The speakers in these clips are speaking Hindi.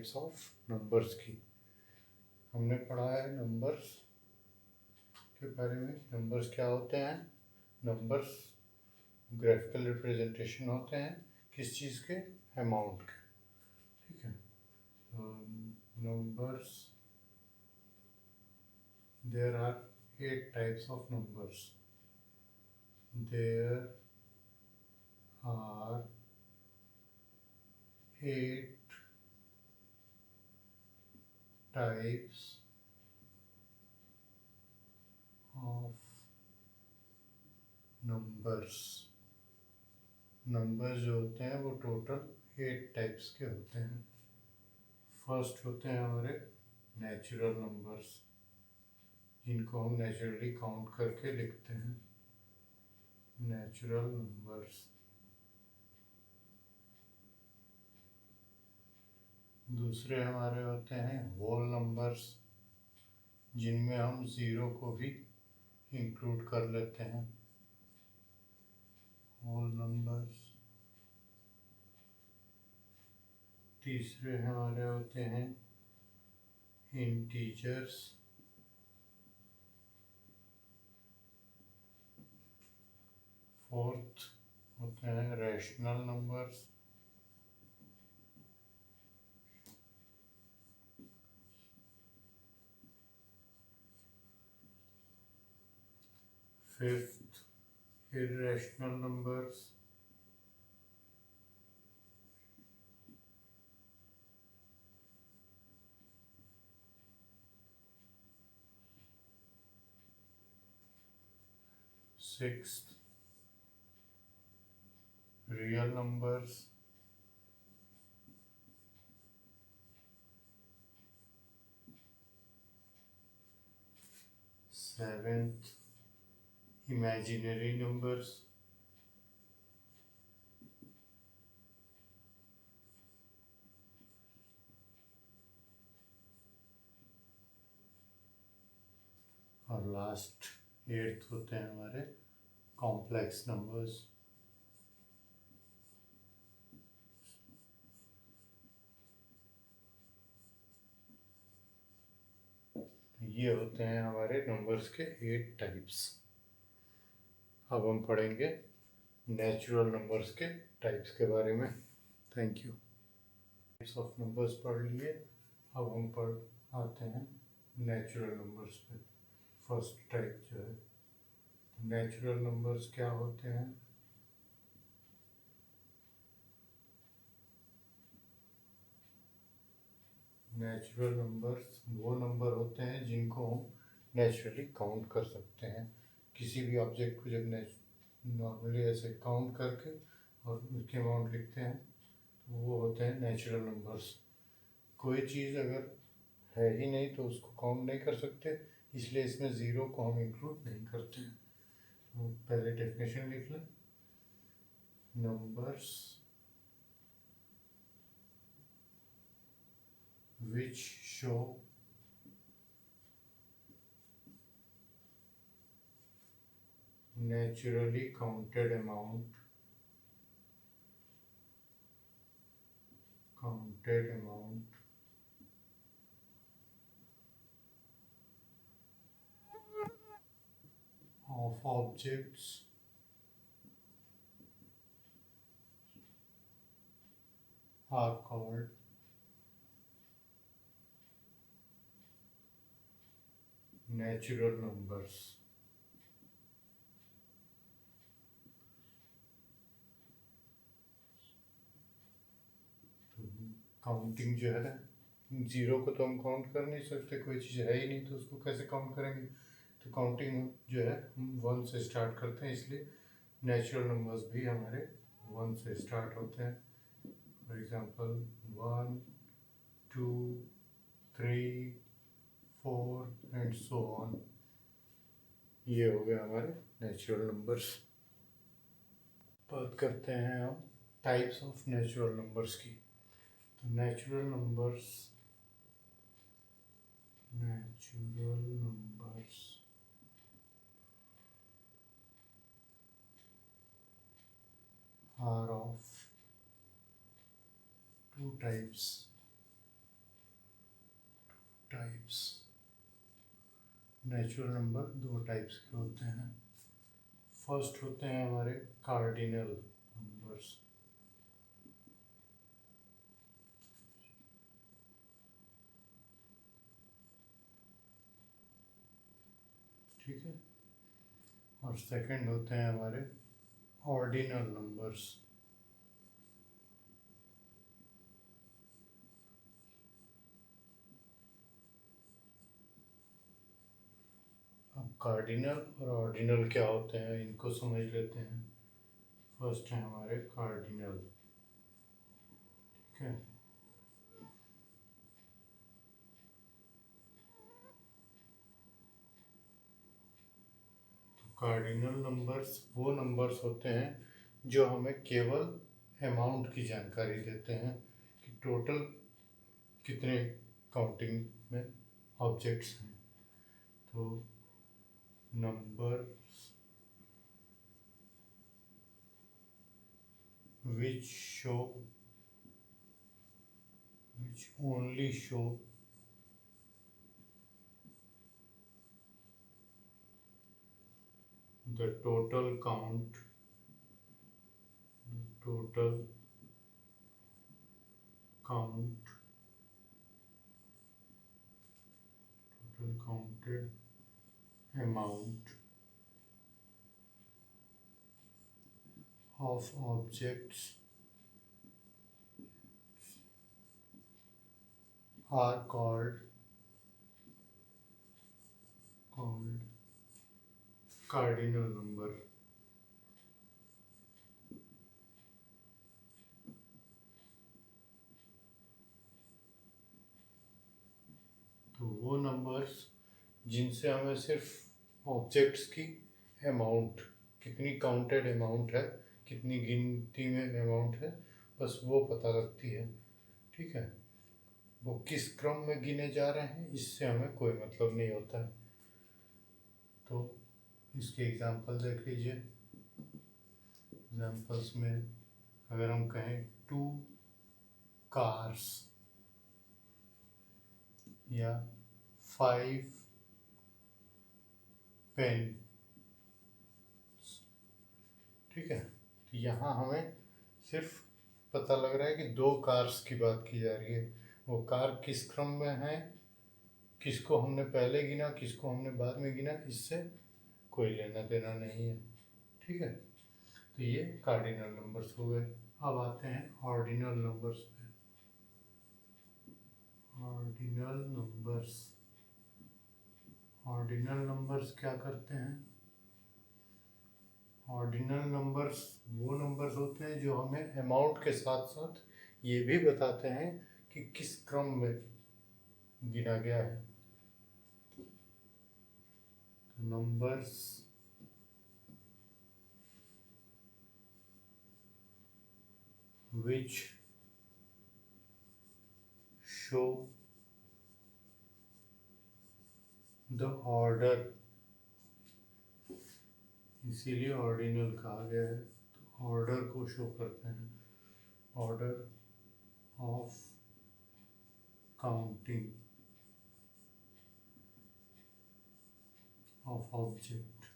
टाइप्स ऑफ नंबर्स की। हमने पढ़ा है नंबर्स के बारे में। नंबर्स क्या होते हैं? नंबर्स ग्राफिकल रिप्रेजेंटेशन होते हैं किस चीज़ के? अमाउंट के। ठीक है। Numbers, there are 8 types of numbers. There are 8 types of numbers. Numbers जो होते हैं वो टोटल 8 टाइप्स के होते हैं। फर्स्ट होते हैं हमारे नेचुरल नंबर्स, जिनको हम नेचुरली काउंट करके लिखते हैं। Natural numbers. दूसरे हमारे होते हैं होल नंबर्स, जिनमें हम ज़ीरो को भी इंक्लूड कर लेते हैं। Whole numbers. तीसरे हमारे होते हैं इंटीजर्स। फोर्थ होते हैं rational numbers. Fifth irrational numbers। Sixth, real numbers। Seventh, imaginary numbers। और लास्ट 8th होते हैं हमारे कॉम्प्लेक्स नंबर्स। ये होते हैं हमारे नंबर्स के 8 टाइप्स। अब हम पढ़ेंगे नेचुरल नंबर्स के टाइप्स के बारे में। Thank you. Types of numbers पढ़ लिए। अब हम पढ़ आते हैं नेचुरल नंबर्स पे। फर्स्ट टाइप जो है नेचुरल नंबर्स क्या होते हैं? नेचुरल नंबर्स वो नंबर होते हैं जिनको हम नेचुरली काउंट कर सकते हैं। किसी भी ऑब्जेक्ट को जब नॉर्मली ऐसे काउंट करके और उसके अमाउंट लिखते हैं तो वो होते हैं नेचुरल नंबर्स। कोई चीज़ अगर है ही नहीं तो उसको काउंट नहीं कर सकते, इसलिए इसमें ज़ीरो को हम इंक्लूड नहीं करते हैं। तो पहले डेफिनेशन लिख लें। Numbers which show naturally counted amount of objects are called natural numbers। तो काउंटिंग जो है, ज़ीरो को तो हम काउंट कर नहीं सकते, कोई चीज़ है ही नहीं तो उसको कैसे काउंट करेंगे। तो काउंटिंग जो है हम 1 से स्टार्ट करते हैं, इसलिए नेचुरल नंबर्स भी हमारे 1 से स्टार्ट होते हैं। For example 1 2 3 4 and so on. ये हो गया हमारे नेचुरल नंबर्स। बात करते हैं हम टाइप्स ऑफ नेचुरल नंबर्स की। तो natural numbers are of 2 types। Types, natural number दो टाइप्स के होते हैं। फर्स्ट होते हैं हमारे कार्डिनल नंबर्स। ठीक है। और सेकंड होते हैं हमारे ऑर्डिनल नंबर्स। अब कार्डिनल और ऑर्डिनल क्या होते हैं इनको समझ लेते हैं। फर्स्ट है हमारे कार्डिनल। ठीक है। तो कार्डिनल नंबर्स वो नंबर्स होते हैं जो हमें केवल अमाउंट की जानकारी देते हैं कि टोटल कितने काउंटिंग में ऑब्जेक्ट्स हैं। तो numbers which only show the total count, total counted amount of objects are called cardinal number। तो वो नंबर्स जिनसे हमें सिर्फ ऑब्जेक्ट्स की अमाउंट, कितनी काउंटेड अमाउंट है, कितनी गिनती में अमाउंट है, बस वो पता लगती है। ठीक है। वो किस क्रम में गिने जा रहे हैं इससे हमें कोई मतलब नहीं होता है। तो इसके एग्जांपल देख लीजिए। एग्जांपल्स में अगर हम कहें 2 कार्स या 5 पेन, ठीक है, तो यहाँ हमें सिर्फ पता लग रहा है कि 2 कार्स की बात की जा रही है। वो कार किस क्रम में है, किसको हमने पहले गिना, किसको हमने बाद में गिना, इससे कोई लेना देना नहीं है। ठीक है। तो ये कार्डिनल नंबर्स हो गए। अब आते हैं ऑर्डिनल नंबर्स पे। ऑर्डिनल नंबर्स क्या करते हैं? ऑर्डिनल नंबर्स वो नंबर्स होते हैं जो हमें अमाउंट के साथ साथ ये भी बताते हैं कि किस क्रम में गिना गया है। Numbers which show the order, इसीलिए ऑर्डिनल कहा गया है। तो ऑर्डर को शो करते हैं, order of counting of object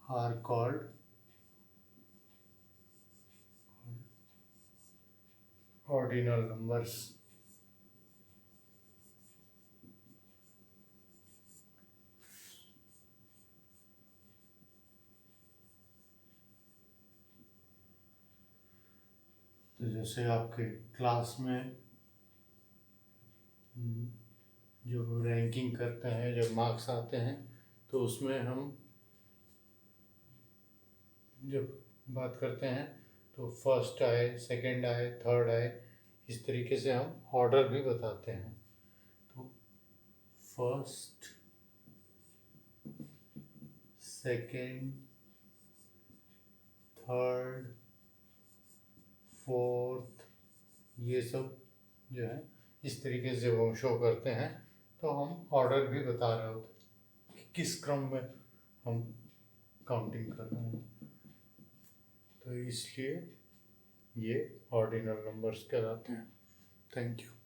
are called ordinal numbers. तो जैसे आपके क्लास में जो रैंकिंग करते हैं, जब मार्क्स आते हैं, तो उसमें हम जब बात करते हैं तो फर्स्ट आए, सेकंड आए, थर्ड आए, इस तरीके से हम ऑर्डर भी बताते हैं। तो फर्स्ट, सेकंड, थर्ड, फोर्थ, ये सब जो है इस तरीके से जब हम शो करते हैं तो हम ऑर्डर भी बता रहे होते हैं कि किस क्रम में हम काउंटिंग कर रहे हैं। तो इसलिए ये ऑर्डिनल नंबर्स कहलाते हैं। Thank you.